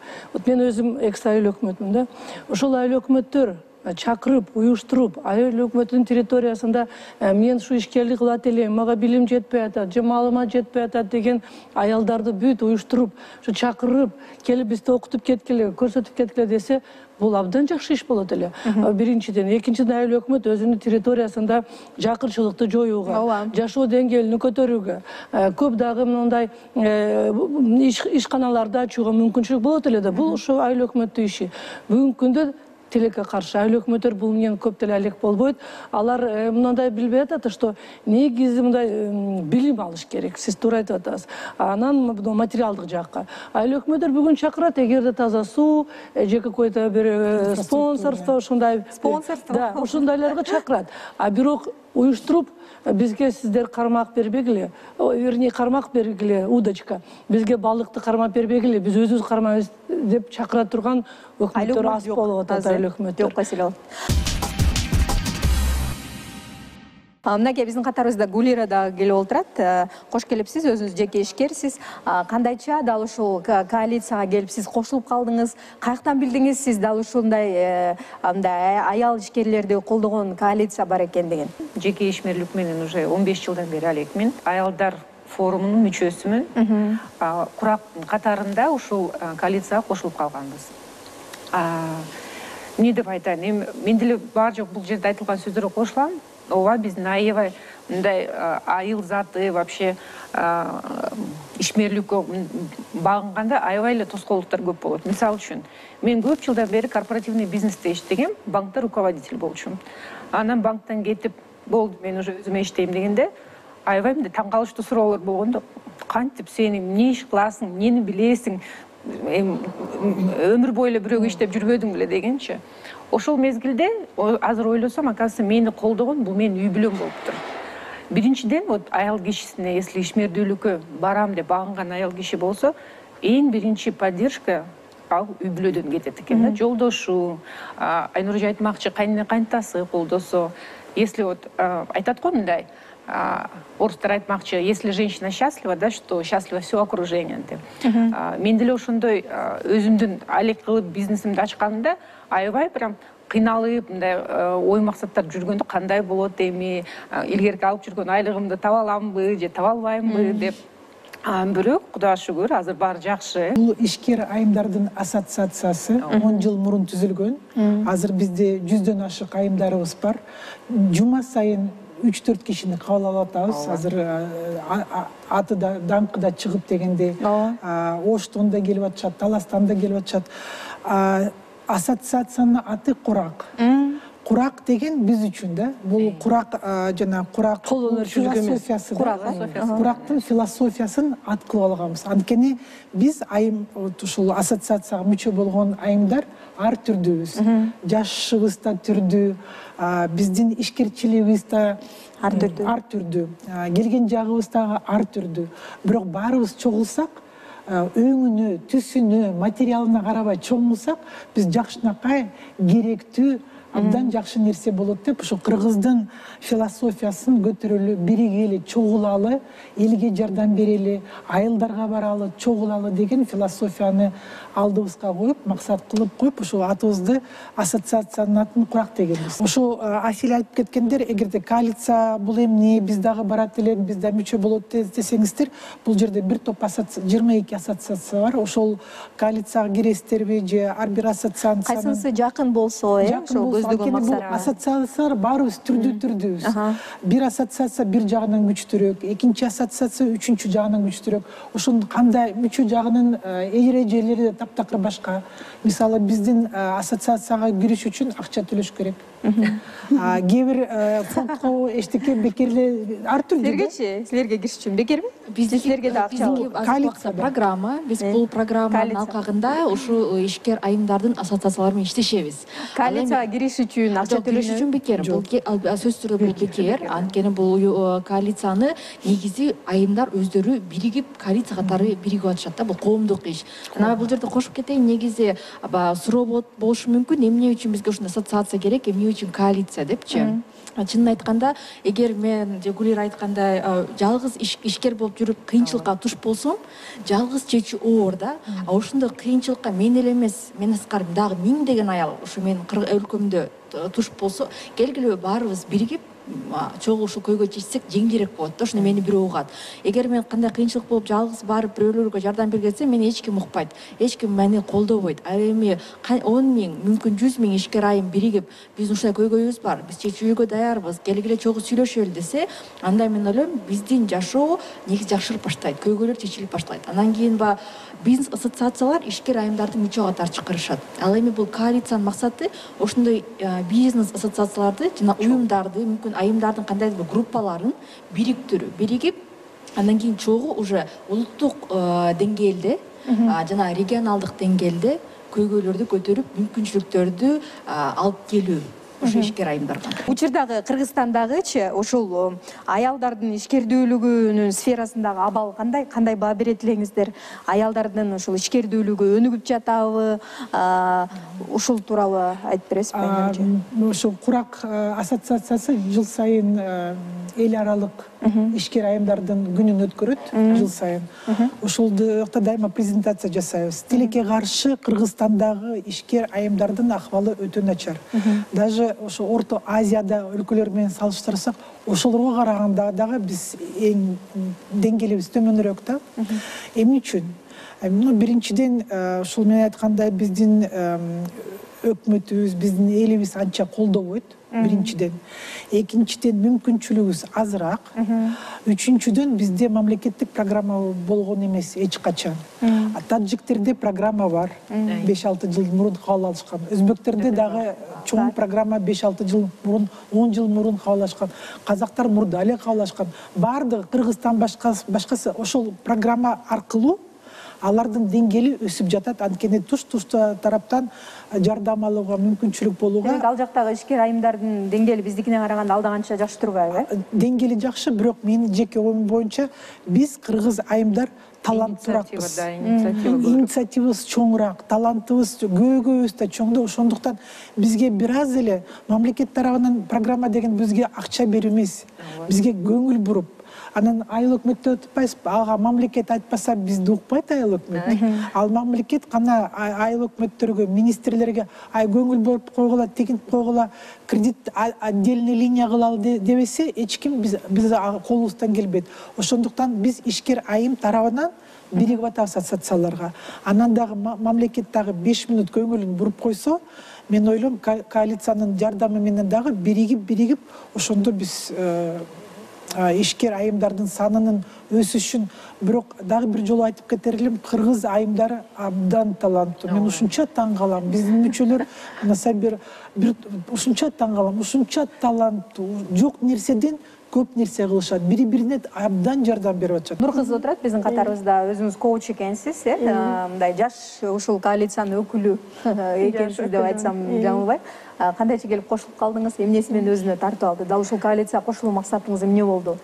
[SPEAKER 3] Мен өзүм экс айыл өкмөтмүн да. Ошол айыл өкмөттөр чакырып, уюштуруп, айыл өкмөтүнүн территориясында мен ушу ишкерлик кылат элем, мага билим жетпей атат, же маалымат жетпей атат деген аялдарды бүт уюштуруп, ушу чакырып, келип бизди окутуп кеткиле, көрсөтүп кеткиле десе, бул абдан жакшы иш болот эле. Биринчиден, экинчиден айыл өкмөт өзүнүн территориясында жакырчылыкты жоюуга, жашоо деңгээлин көтөрүүгө, көп дагы мындай ишканаларды ачууга мүмкүнчүлүк болот эле да. Бул ошо айыл өкмөттүн иши. Бүгүнкү күндө тилекке каршы айыл өкмөттөр бул менен көп деле алек болбойт. Алар мындай билбей атат, что негизи мындай билим алыш керек. Сиз туура айтып атасыз. Анан материалдык жакка. Айыл өкмөттөр бүгүн чакырат, эгерде таза суу, же какой-то бир спонсорство, ушундай да, ушундайларга чакырат. А бирок уюштуруп бизге сиздер кармак бербегиле, вернее кармак бергиле, удочка. Бизге балыкты кармап бербегиле, биз өзүбүз кармайбыз деп чакыра турган өкмөттөр аз болуп атат айыл өкмөттөр.
[SPEAKER 1] Жок, Кайселов. Мынакей биздин катарыбызда Гулира да келип отурат. Кош келипсиз, өзүңүз жеке ишкерсиз. Кандайча дал ушул коалицияга келип сиз кошулуп калдыңыз? Каяктан билдиңиз сиз дал ушундай аял ишкерлерди колдогон коалиция бар экендигин?
[SPEAKER 5] Жеке ишмерлик менен уже 15 жылдан бери алекмин. Аялдар форумунун мүчөсүмүн. Курактын катарында ушул коалицияга кошулуп калганбыз. Эмне деп айтайын, мен деле бар жок бул жерде айтылган сөздөргө кошулам. Ооба, биздин аябай мындай айыл заты вообще ишмерликке багынганда аябай эле тоскоолдуктар көп болот. Мисалы үчүн, мен көп жылдан бери корпоративный бизнесте иштегем, банкта руководитель болчумун. Анан банктан кетип, болду, мен уже өзүмө иштейм дегенде, аябай мындай таң калыштуу суроолор болгондо, кантип сен эмне иш кыласың, эмнени билесиң, өмүр бою эле бирөөгө иштеп жүрбөдүң беле дегенчи. Ошол мезгилде азыр ойлосом, оказывается, мени колдогон бул менин үй бүлөм болуптур. Биринчиден, вот аял кишисине, если ишмердүүлүккө барам деп багынган аял киши болсо, эң биринчи поддержка ал үй бүлөдөн кетет экен да. Жолдошу, Айнур айтмакчы, кайнене кайнтасы колдосо. Если вот айтат го мындай, орустар айтмакчы, если женщина счастлива, да, что счастливо все окружение деп. Мен деле ошондой өзүмдүн алек кылып бизнесимди ачканымда аябай прям кыйналып, мындай ой максаттар жүргөндө кандай болот эми, илгерки алып жүргөн айлыгымды таба аламбы же таба албаймбы деп. Бирок Кудайга шүгүр, азыр баары жакшы.
[SPEAKER 4] Бул ишкер айымдардын ассоциациясы 10 жыл мурун түзүлгөн. Азыр бизде 100дөн ашык айымдарыбыз бар. Жума сайын 3-4 кишини кабыл алып атабыз. Азыр аты да даңкы да чыгып дегенде, Оштон да келип атышат, Таластан да келип атышат. Ассоциациянын аты Курак. Курак деген биз үчүн да, бул курак жана курак философиясы, курактын философиясын ат кылып алганбыз. Анткени биз айым ушул ассоциацияга мүчө болгон айымдар ар түрдүүбүз. Жашыбыз да түрдүү, биздин ишкерчилигибиз да ар түрдүү, келген жагыбыз да ар түрдүү. Бирок баарыбыз чогулсак, өңүнө, түсүнө, материалына карабай чоңулсак, биз жакшынакай керектүү абдан жакшы нерсе болот деп, ушу кыргыздын философиясын көтөрөлү, биригели, чогулалы, элге жардам берели, айылдарга баралы, чогулалы деген философияны алдыбызга коюп, максат кылып коюп, ушу атыбызды ассоциациянын атын Курак дегенбиз. Ушу Асил айтып кеткендер, эгерде коалиция бул эмне, биз дагы барат элек, биз да мүчө болот десеңиздер, бул жерде бир топ 22 ассоциация бар. Ошол коалицияга киресиздерби же ар бир ассоциациянын
[SPEAKER 1] Кайсынысы жакын болсо, ошол көздөгөн максат.
[SPEAKER 4] Ассоциациялар баарыбыз түрдүүбүз. Бир ассоциация бир жагынан күчтүүрөөк, экинчи ассоциация үчүнчү жагынан күчтүүрөөк. Ошонун кандай мүчө жагынын эрежелери таптакыр башка. Мисалы биздин ассоциацияга кириш үчүн акча төлөш керек. Кээ бир фондго эчтеке бекерлер ар түрдүү.
[SPEAKER 1] Силерге кириш үчүн бекерби? Силерге да акча
[SPEAKER 2] программа. Биз бул программанын алкагында ушул ишкер айымдардын ассоциациялары менен иштешебиз.
[SPEAKER 1] Коалицияга кириш үчүн акча төлөш үчүн
[SPEAKER 2] бекер. Бул сөзсүз түрдө бул бекер. Анткени бул коалицияны негизи айымдар өздөрү биригип коалиция катары биригип атышат да. Бул коомдук иш. Бул жерде кошуп кетейин, негизи суроо болушу мүмкүн, эмне үчүн бизге ушундай ассоциация керек, эмне үчүн коалиция депчи. Чынын айтканда, эгер мен Гулира айткандай жалгыз ишкер болуп жүрүп кыйынчылыкка туш болсом, жалгыз чечүү оор да. Ошондой кыйынчылыкка мен эле эмес, мен аскар дагы 1000 деген аял ушу менин өлкөмдө туш болсо, келгиле баарыбыз биригип чогуу ушул көйгөй чечсек жеңилирээк болот да, ошондо мени бирөө угат. Эгер мен кандай кыйынчылык болуп жалгыз барып бирөөлөргө жардам бергенсем, мени эч ким укпайт, эч ким мени колдобойт. Ал эми 10 000, мүмкүн 100 000 ишкер айым биригип, биз ушундай көйгөйүбүз бар, биз чечүүгө даярбыз, келгиле чогуу сүйлөшөлү десе, анда мен ойлойм, биздин жашоо негизи жакшырып баштайт, көйгөйлөр чечилип баштайт. Андан кийин бизнес ассоциациялар ишкер айымдарды мүчө катары чакырышат. Ал эми бул коалициянын максаты ошондой бизнес ассоциацияларды жана уюмдарды, мүмкүн айымдардын кандайдыр бир группаларын биригип, андан кийин чогуу уже улуттук деңгээлде жана регионалдык деңгээлде көйгөйлөрдү көтөрүп, мүмкүнчүлүктөрдү алып келүү. ошо ишкер айымдарга.
[SPEAKER 1] Учурдагы Кыргызстандагычы ушул аялдардын ишкердүүлүгүнүн сферасындагы абал кандай баа берет элеңиздер? Аялдардын ушул ишкердүүлүгү өнүгүп жатабы? Ушул тууралуу айтып бересизби?
[SPEAKER 4] Ошо Курак ассоциациясы жыл сайын эл аралык ишкер айымдардын күнүн өткөрөт жыл сайын. Ошолдо дайыма презентация жасайбыз. Тилекке каршы Кыргызстандагы ишкер айымдардын акыбалы өтө начар. Даже ошо Орто Азияда өлкөлөр менен салыштырсак, ошолорго караганда дагы биз эң деңгээлибиз төмөнүрөөк да. Эмне үчүн? Биринчиден, ушул мен айткандай, биздин өкмөтүбүз, биздин элибиз анча колдобойт. Биринчиден. Экинчиден, мүмкүнчүлүгүбүз азыраак. Үчүнчүдөн, бизде мамлекеттик программа болгон эмес эч качан. Таджиктерде программа бар. 5-6 жыл мурун кабыл алышкан. Өзбектерде дагы чоң программа 5-6 жыл мурун, 10 жыл мурун кабыл алышкан. Казактар мурда эле кабыл алышкан. Бардыгы Кыргызстан башкасы ошол программа аркылуу алардын деңгээли өсүп жатат. Анткени туш-туш тараптан жардам алууга, мүмкүнчүлүк болууга.
[SPEAKER 1] Ал жактагы ишкер айымдардын деңгээли биздикине караганда алда канча жакшы турбайбы?
[SPEAKER 4] Деңгээли жакшы, бирок менин жеке оюм боюнча биз кыргыз айымдар таланттуураакпыз. Инициативабыз чоңураак, талантыбыз көбөгөбүз да чоң. Ошондуктан бизге бир аз эле мамлекет тарабынан программа деген бизге акча берүү эмес. Бизге көңүл буруп, анан айыл өкмөттө атпайсызбы? Ага мамлекет айтпаса бизди укпайт айыл өкмөт. Ал мамлекет кана айыл өкмөттөргө, министрлерге көңүл буруп койгула, тегинтип койгула, кредит отдельный линия кылалы дебесе, эч ким биз колубуздан келбейт. Ошондуктан биз ишкер айым тарабынан биригип атабыз ассоциацияларга. Анан дагы мамлекет дагы 5 минут көңүлүн буруп койсо, мен ойлойм коалициянын жардамы менен дагы биригип, ошондо биз ишкер айымдардын санынын өсүшүн, бирок дагы бир жолу айтып кетер элем, кыргыз айымдары абдан таланттуу. Мен ушунча таң калам. Биздин мүчөлөр бир ушунча таң калам, ушунча таланттуу, жок нерседен көп нерсе кылышат. Бири-бирине абдан жардам берип атышат.
[SPEAKER 1] Нур кызы отурат биздин катарыбызда, өзүңүз коуч экенсиз, мындай жаш ушул коалициянын өкүлү экенсиз деп айтсам жаңылбайм. Кандайча келип кошулуп калдыңыз, эмнеси менен өзүнө тартып алды? Дал ушул коалицияга кошулуу максатыңыз эмне болду?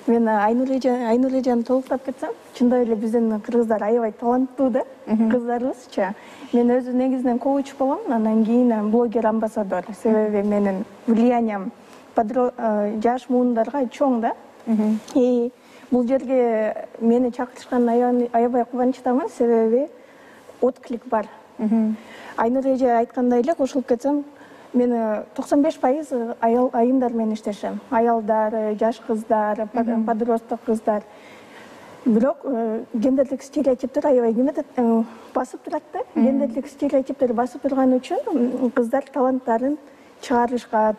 [SPEAKER 6] Мен Айнур эжени толуктап кетсем, чындап эле биздин кыргыздар аябай таланттуу да, кыздарыбызчы. Мен өзү негизинен коуч болом, анан кийин блогер амбассадор. Себеби менин влиянием жаш муундарга чоң да. И бул жерге мени чакырышканына аябай кубанычтамын, себеби отклик бар. Айнур эже айткандай эле кошулуп кетсем, мен 95% айымдар менен иштешем. Аялдар, жаш кыздар, подросток кыздар. Бирок гендерлик стереотиптер аябай басып турат да. Гендерлик стереотиптер басып турган үчүн кыздар таланттарын чыгарышка,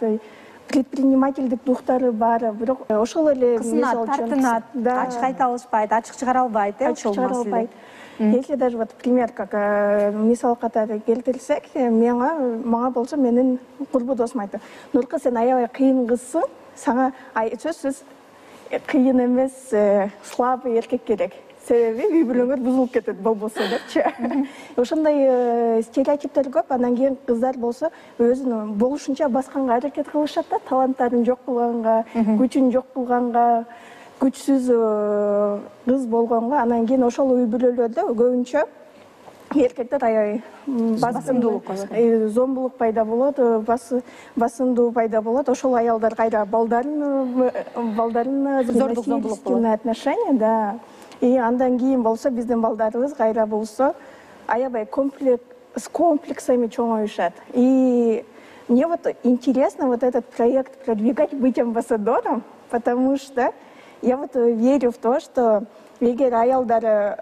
[SPEAKER 6] предпринимательдик духтары бар. Бирок ошол эле
[SPEAKER 1] кызына тартынат, ачык айта алышпайт, ачык чыгара албайт, ошол маселе.
[SPEAKER 6] Если даже вот пример, как мисал катары келтирсек, мага болсо менин курбу досум айтты. Нуркыз, сен аябай кыйын кызсың, сага сөзсүз кыйын эмес, слабый эркек керек. Себеби үй бүлөңөр бузулуп кетет болбосо депчи. Ошондой стереотиптер көп. Анан кийин кыздар болсо өзүн болушунча басканга аракет кылышат да, таланттарын жок кылганга, күчүн жок кылганга, күчсүз кыз болгонго. Анан кийин ошол үй бүлөлөрдө көбүнчө эркектер аябай басымдуулук, зомбулук пайда болот, басымдуу пайда болот. Ошол аялдар кайра балдарын зордук, зомбулук болот. Отношения, да. И андан кийин болсо биздин балдарыбыз кайра болсо аябай с комплексами чоңоюшат. И мне вот интересно вот этот проект продвигать, быть амбассадором, потому что я вот верю в то, что эгер аялдар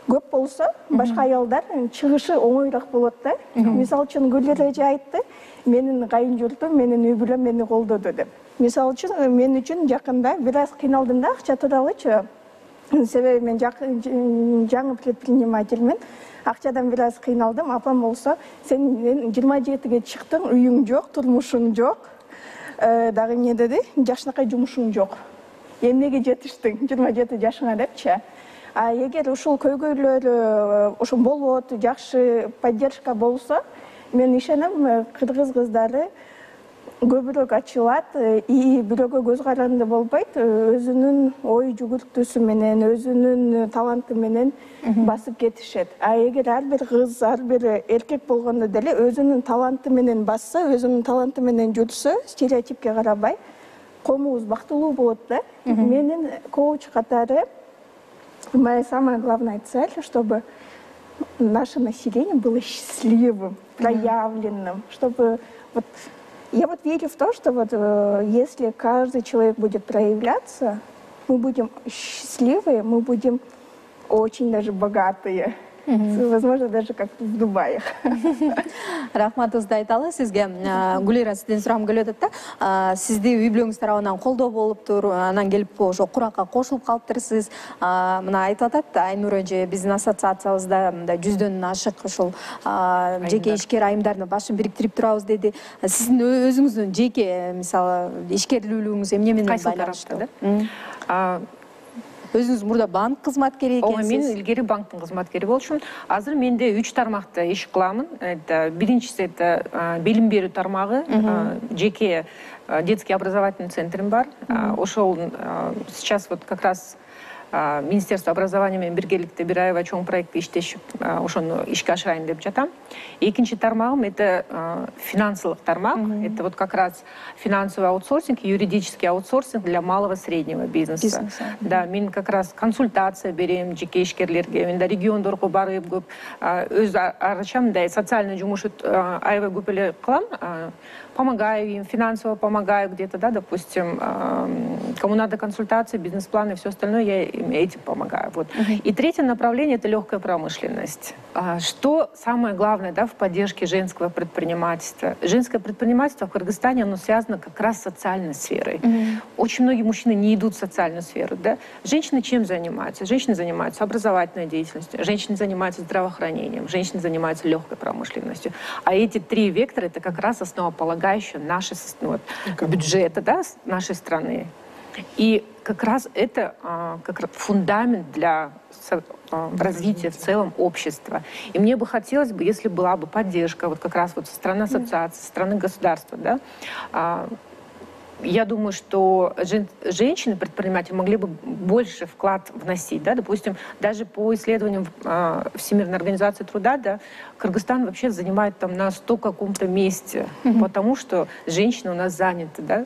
[SPEAKER 6] көп болсо, башка аялдар чыгышы оңоюраак болот да. Мисалы үчүн Гүлдер эже айтты, менин кайын журтум, менин үй бүлөм мени колдоду деп. Мисалы үчүн мен үчүн жакында бир аз кыйналдым да акча тууралычы. Себеби мен жаңы предпринимательмин. Акчадан бир аз кыйналдым. Апам болсо, сен 27-ге чыктың, үйүң жок, турмушуң жок. Дагы эмне деди? Жакшынакай жумушуң жок. Эмнеге жетиштиң 27 жашыңа депчи. А эгер ушул көйгөйлөр ошо болот, жакшы поддержка болсо, мен ишенем, кыргыз кыздары көбүрөөк ачылат и бирөөгө көз каранды болбойт, өзүнүн ой жүгүртүүсү менен, өзүнүн таланты менен басып кетишет. А эгер ар бир кыз, ар бир эркек болгондо деле өзүнүн таланты менен басса, өзүнүн таланты менен жүрсө, стереотипке карабай, коомубуз бактылуу болот да. Менин коуч катары моя самая главная цель, чтобы наше население было счастливым, проявленным, чтобы вот я вот верю в то, что вот если каждый человек будет проявляться, мы будем счастливые, мы будем очень даже богатые. Возможно, даже как в Дубае.
[SPEAKER 1] Рахматыбызды айталы сизге. Гүлира, сизден сурагым келип атат да. Сизди үй бүлөңүз тарабынан колдоо болуптур, анан келип ошо куракка кошулуп калыптырсыз. Мына айтып атат Айнур эже, биздин ассоциациябызда мындай 100дөн ашык ошол жеке ишкер айымдардын башын бириктирип турабыз деди. Сиздин өзүңүздүн жеке мисалы ишкерлүүлүгүңүз эмне менен байланыштуу? Өзүңүз мурда банк кызматкери экенсиз.
[SPEAKER 5] Мен илгери банктын кызматкери болчумун. Азыр менде 3 тармакта иш кыламын. Это биринчиси это билим берүү тармагы, жеке детский образовательный центрим бар. Ошол сейчас вот как раз Министерство образования менен биргеликте бир айга чоң проектти иштешип, ошону ишке ашырайын деп жатам. Экинчи тармагым это финансовый тармак. Это вот как раз финансовый аутсорсинг, юридический аутсорсинг для малого и среднего бизнеса. Да, мен как раз консультация берем жеке ишкерлерге. Мен да региондорго барып көп өз арачам мындай социальный жумуш аябай көп эле кылам. Помогаю им, финансово помогаю где-то, да, допустим, кому надо консультации, бизнес-планы и все остальное, я им этим помогаю. Вот. И третье направление – это легкая промышленность. Что самое главное, да, в поддержке женского предпринимательства? Женское предпринимательство в Кыргызстане, оно связано как раз с социальной сферой. Очень многие мужчины не идут в социальную сферу, да. Женщины чем занимаются? Женщины занимаются образовательной деятельностью, женщины занимаются здравоохранением, женщины занимаются легкой промышленностью. А эти три вектора – это как раз основополагающие наши бюджета, да, нашей страны. И как раз это как раз фундамент для развития в целом общества. И мне бы хотелось бы, если была бы поддержка вот как раз вот со стороны ассоциации, со стороны государства, да, я думаю, что женщины-предприниматели могли бы больше вклад вносить. Да? Допустим, даже по исследованиям Всемирной организации труда, да, Кыргызстан вообще занимает там на 100 каком-то месте, потому что женщины у нас заняты. Да?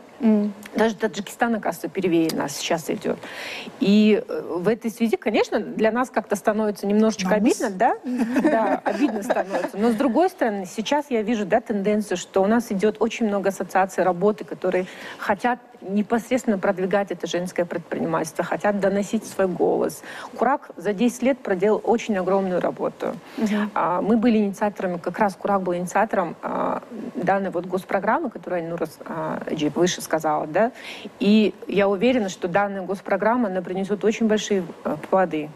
[SPEAKER 5] Даже Таджикистан, оказывается, первее нас сейчас идет. И в этой связи, конечно, для нас как-то становится немножечко обидно, да? Да, обидно становится. Но с другой стороны, сейчас я вижу, да, тенденцию, что у нас идет очень много ассоциаций работы, которые хотят непосредственно продвигать это женское предпринимательство, хотят доносить свой голос. Курак за 10 лет проделал очень огромную работу. Мы были инициаторами, как раз Курак был инициатором данной вот госпрограммы, которую Айнур выше сказала, да. И я уверена, что данная госпрограмма, она принесет очень большие плоды.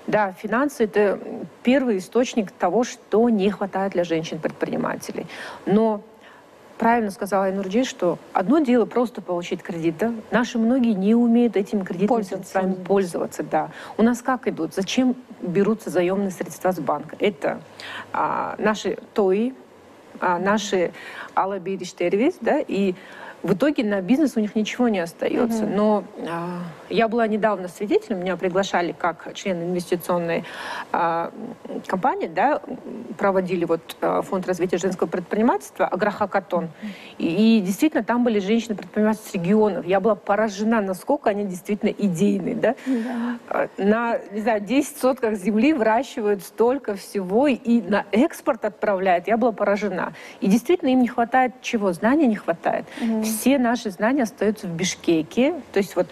[SPEAKER 5] Да, финансы – это первый источник того, что не хватает для женщин-предпринимателей. Но правильно сказала Айнурджи, что одно дело просто получить кредит. Да? Наши многие не умеют этими кредитными средствами пользоваться. Да. У нас как идут? Зачем берутся заемные средства с банка? Это наши ТОИ, наши алабириштервис, да, и в итоге на бизнес у них ничего не остается. Но я была недавно свидетелем, меня приглашали как член инвестиционной компании, да, проводили вот фонд развития женского предпринимательства Агрохакатон. И действительно там были женщины-предприниматели с регионов. Я была поражена, насколько они действительно идейные. Да? На, не знаю, 10 сотках земли выращивают столько всего и на экспорт отправляют. Я была поражена. И действительно им не хватает чего? Знаний не хватает. Все наши знания остаются в Бишкеке, то есть вот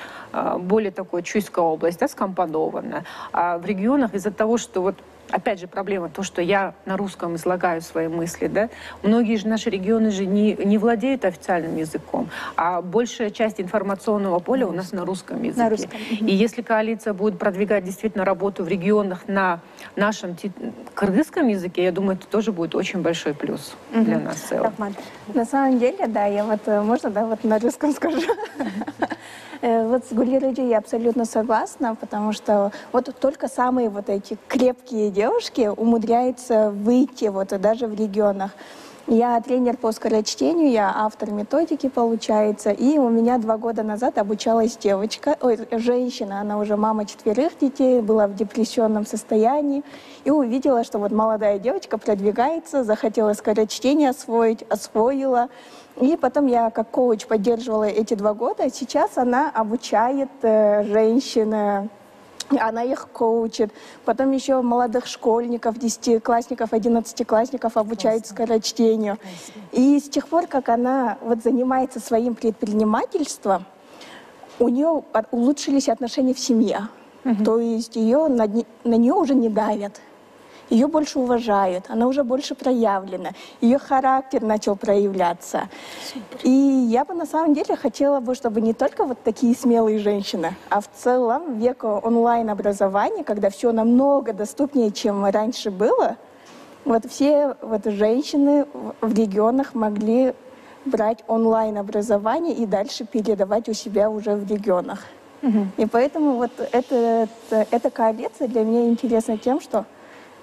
[SPEAKER 5] более такой Чуйская область, да, скомпонована. А в регионах из-за того, что вот опять же проблема, то, что я на русском излагаю свои мысли, да, многие же наши регионы же не владеют официальным языком, а большая часть информационного поля у нас на русском языке. На русском. И если коалиция будет продвигать действительно работу в регионах на нашем кыргызском языке, я думаю, это тоже будет очень большой плюс для нас в целом.
[SPEAKER 6] На самом деле, да, я вот, можно, да, вот на русском скажу. Вот с Гулирой я абсолютно согласна, потому что вот только самые вот эти крепкие девушки умудряются выйти вот даже в регионах. Я тренер по скорочтению, я автор методики, получается. И у меня 2 года назад обучалась женщина, она уже мама 4 детей, была в депрессионном состоянии. И увидела, что вот молодая девочка продвигается, захотела скорочтение освоить, освоила. И потом я как коуч поддерживала эти 2 года. Сейчас она обучает женщин, она их коучит. Потом еще молодых школьников, 10-классников, 11-классников обучает скорочтению. И с тех пор, как она вот занимается своим предпринимательством, у нее улучшились отношения в семье. То есть на нее уже не давят. Ее больше уважают, она уже больше проявлена, ее характер начал проявляться. И я бы на самом деле хотела бы, чтобы не только вот такие смелые женщины, а в целом век онлайн-образования, когда все намного доступнее, чем раньше было, вот все вот женщины в регионах могли брать онлайн-образование и дальше передавать у себя уже в регионах. И поэтому вот эта коалиция для меня интересна тем, что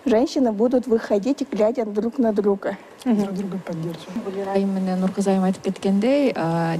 [SPEAKER 6] женщины будут выходить, глядя друг на друга.
[SPEAKER 4] Друг друга поддерживать.
[SPEAKER 2] Гүлира айым менен Нуркыз айым айтып кеткендей,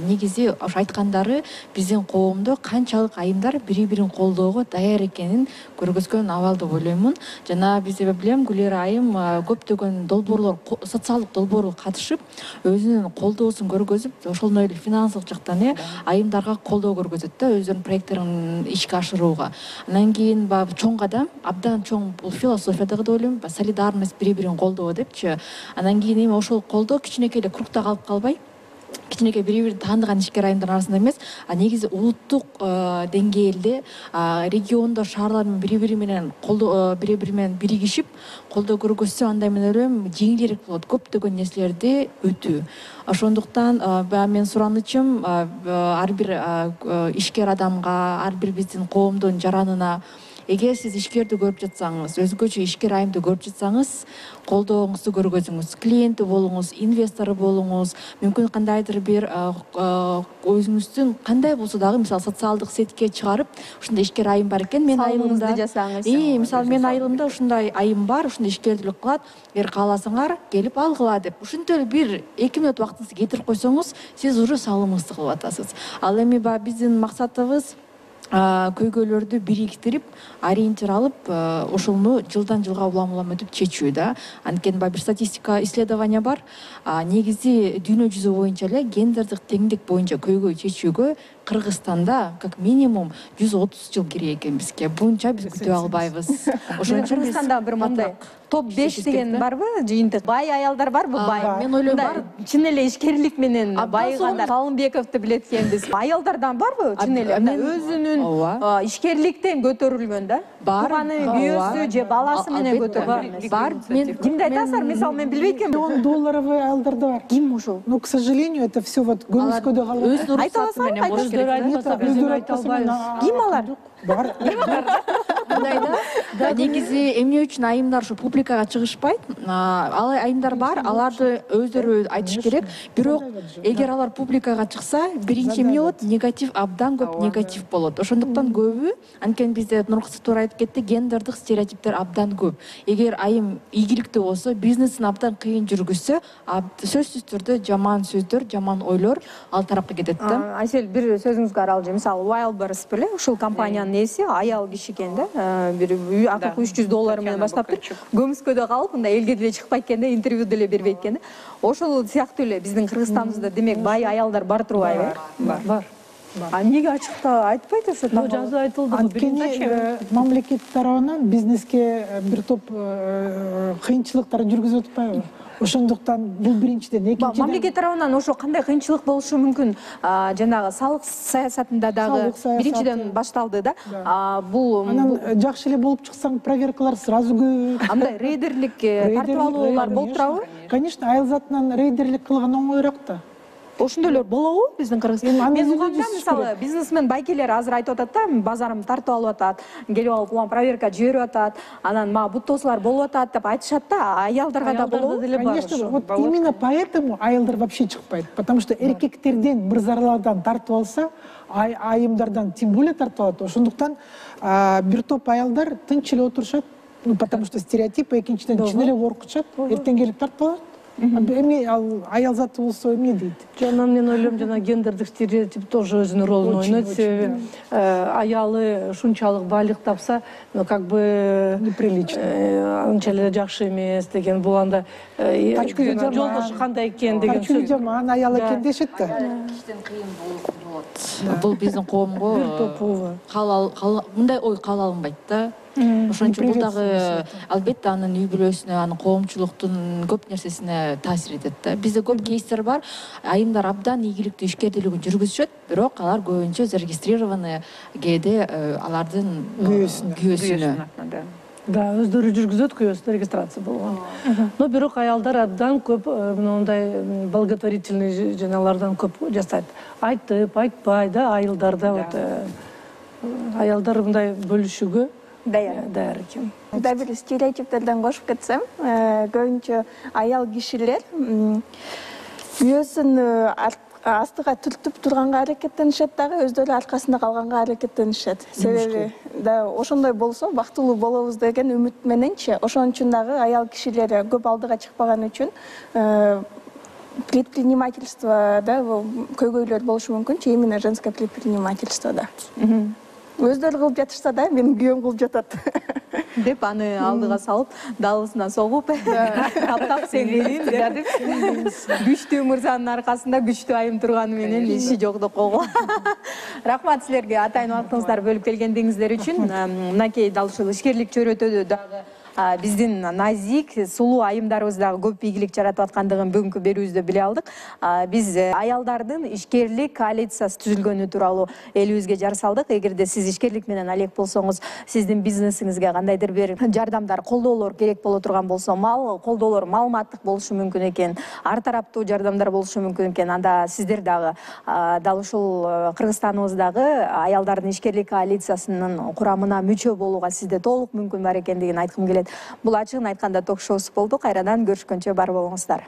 [SPEAKER 2] негизи ошо айткандары биздин коомдо канчалык айымдар бири-бирин колдоого даяр экенин көргөзгөн абал деп ойлоймун. Жана биз билем Гүлира айым көптөгөн долбоорлор, социалдык долбоорго катышып, өзүнүн колдоосун көргөзүп, ошондой эле финансылык жактан айымдарга колдоо көргөзөт да, өзүнүн проекттерин ишке ашырууга. Анан кийин чоң кадам, абдан чоң бул философия деп ойлойм, солидарность, бири-бирин колдоо депчи. Анан кийин ошол колдоо кичинекей эле кругта калып калбай, кичинекей бири-бирин тааныган ишкер айымдардын арасында эмес, негизи улуттук деңгээлде региондор, шаарлар бири-бири менен биригишип колдоо көргөзсө, андай мен ойлойм жеңилирээк болот көптөгөн нерселерди өтүү. Ошондуктан мен суранычым ар бир ишкер адамга, ар бир биздин коомдун жаранына, эгер сиз ишкерди көрүп жатсаңыз, өзгөчө ишкер айымды көрүп жатсаңыз, колдооңузду көргөзүңүз, клиенти болуңуз, инвестору болуңуз, мүмкүн кандайдыр бир өзүңүздүн кандай болсо дагы, мисалы социалдык сетке чыгарып, ушундай ишкер айым бар экен, мен айылымда
[SPEAKER 1] жасаңыз.
[SPEAKER 2] Мисалы мен айылымда ушундай айым бар, ушундай ишкердүүлүк кылат, эгер кааласаңар келип алгыла деп. Ушинтип бир 2 мүнөт убактыңызды кетирип койсоңуз, сиз уже салымыңызды кылып атасыз. Ал эми биздин максатыбыз көйгөйлөрдү бириктирип, ориентир алып, ошону жылдан жылга улам өтүп чечүү да. Анткени бир статистика исследование бар. Негизи дүйнө жүзү боюнча эле гендердик теңдик боюнча көйгөй чечүүгө Кыргызстанда как минимум 130 жыл керек экен бизге. Бунча биз күтүп албайбыз.
[SPEAKER 1] Ошон Кыргызстанда бир мындай топ 5 деген барбы? Жыйынтык бай аялдар барбы? Бай.
[SPEAKER 2] Мен ойлойм бар.
[SPEAKER 1] Чын эле ишкерлик менен байыгандар. Салымбековду билет экенбиз. Аялдардан барбы? Чын эле өзүнүн ишкерликтен көтөрүлгөн да? Тууганы, күйөөсү же баласы менен көтөрүлгөн.
[SPEAKER 2] Бар.
[SPEAKER 1] Кимди айтасыздар? Мисалы мен билбейт экенмин.
[SPEAKER 4] $1 миллион аялдар да бар.
[SPEAKER 1] Ким ошол?
[SPEAKER 4] Но, к сожалению, это все вот көмүскөдө калат.
[SPEAKER 1] Айта аласың?
[SPEAKER 3] Өздөрү айтпаса биздер айта албайбыз.
[SPEAKER 1] Ким алар?
[SPEAKER 4] Бар.
[SPEAKER 2] Да, негизи эмне үчүн айымдар ушу публикага чыгышпайт? Ал айымдар бар, аларды өздөрү айтыш керек. Бирок эгер алар публикага чыкса, биринчи эмне болот? Негатив, абдан көп негатив болот. Ошондуктан көбү, анткени бизде Нуркыз туура айтып кетти, гендердик стереотиптер абдан көп. Эгер айым ийгиликтүү болсо, бизнесин абдан кыйын жүргүзсө, сөзсүз түрдө жаман сөздөр, жаман ойлор ал тарапка кетет да.
[SPEAKER 1] Айсел, бир сөзүңүзгө аралжы. Мисалы, Wildberries беле, ушул компаниянын ээси аял киши экен да. Бир акыркы $300 менен баштаптыр. Көмүскөдө калып, мындай элге деле чыкпайт экен да, интервью деле бербейт экен да. Ошол сыяктуу эле биздин Кыргызстандыбызда демек бай аялдар бар турбайбы?
[SPEAKER 3] Бар.
[SPEAKER 1] Эмнеге ачыкта айтпайт ошо?
[SPEAKER 3] Жазда айтылды.
[SPEAKER 4] Анткени мамлекет тарабынан бизнеске бир топ кыйынчылыктар жүргүзүп атпайбы? Ошондуктан бул биринчиден, экинчиден
[SPEAKER 1] мамлекет тарабынан ошо кандай кыйынчылык болушу мүмкүн? Жанагы салык саясатында дагы биринчиден башталды да. Бул
[SPEAKER 4] анан жакшы эле болуп чыксаң, проверкалар сразу көп.
[SPEAKER 1] андай рейдерлик тартып алуулар болуп турабы?
[SPEAKER 4] Конечно, айыл затынан рейдерлик кылган оңоюраак да.
[SPEAKER 1] Ошондойлор болобу биздин Кыргызстанда? Мен угамда,
[SPEAKER 4] өзүбүз
[SPEAKER 1] мисалы, бизнесмен байкелер азыр айтып атат да, базарым тартып алып атат, келип алып улам проверка жиберип атат, анан мага буттоосулар болуп атат деп айтышат да, аялдарга да болобу?
[SPEAKER 4] Конечно, вот именно поэтому айылдар вообще чыкпайт, потому что эркектерден, мырзалардан тартып алса, айымдардан тем более тартып алат. Ошондуктан бир топ аялдар тынч эле отурушат, потому что стереотип, экинчиден чын эле коркушат, эртең келип тартып алат. Эми ал аял заты болсо эмне дейт?
[SPEAKER 3] Жана мен ойлойм, жана гендердик стереотип тоже өзүнүн ролун ойнойт. Себеби аялы ушунчалык байлык тапса, как бы
[SPEAKER 4] Неприлично.
[SPEAKER 3] анча эле жакшы эмес деген, бул анда жолдошу кандай экен деген
[SPEAKER 4] Качуу жаман аял экен дешет да.
[SPEAKER 2] Кичтен кыйын болот. Бул биздин коомго
[SPEAKER 3] бир топу
[SPEAKER 2] мындай ой кабыл алынбайт да. Ошон үчүн бул дагы албетте анын үй бүлөсүнө, анын коомчулуктун көп нерсесине таасир этет да. Бизде көп кейстер бар. Айымдар абдан ийгиликтүү ишкердүүлүгүн жүргүзүшөт, бирок алар көбүнчө зарегистрированный кээде алардын күйөөсүнө.
[SPEAKER 3] Да, өздөрү жүргүзөт, күйөөсүнө регистрация болгон. Но бирок аялдар абдан көп мындай благотворительный жаналардан көп жасайт. Айтып, айтпай да, айылдарда вот аялдар мындай бөлүшүүгө даяр экен.
[SPEAKER 6] Да, бир стереотиптерден кошуп кетсем, көбүнчө аял кишилер күйөөсүн астыга түртүп турганга аракеттенишет дагы, өздөрү аркасында калганга аракеттенишет. Себеби да ошондой болсо бактылуу болобуз деген үмүт мененчи, ошон үчүн дагы аял кишилер көп алдыга чыкпаган үчүн предпринимательство да көйгөйлөр болушу мүмкүн, именно женское предпринимательство да. Өздөрү кылып жатышса да, менин күйөөм кылып жатат
[SPEAKER 1] деп аны алдыга салып, далысына согуп, таптап сен келин деп күчтүү мырзанын аркасында күчтүү айым турганы менен иши жок деп койгула. Рахмат силерге атайын убактыңыздар бөлүп келгендигиңиздер үчүн. Мынакей дал ушул ишкерлик чөйрөтөдө дагы биздин назик, сулуу айымдарыбыз дагы көп ийгилик жаратып аткандыгын бүгүнкү берүүбүздө биле алдык. Биз аялдардын ишкерлик коалициясы түзүлгөнү тууралуу элибизге жар салдык. Эгерде сиз ишкерлик менен алек болсоңуз, сиздин бизнесиңизге кандайдыр бир жардамдар, колдоолор керек боло турган болсо, колдоолор маалыматтык болушу мүмкүн экен, ар тараптуу жардамдар болушу мүмкүн экен. Анда сиздер дагы дал ушул Кыргызстаныбыздагы аялдардын ишкерлик коалициясынын курамына мүчө болууга сизде толук мүмкүн бар экендигин айткым келет. Бул ачыгын айтканда ток-шоусу болду. Кайрадан көрүшкөнчө бар болуңуздар.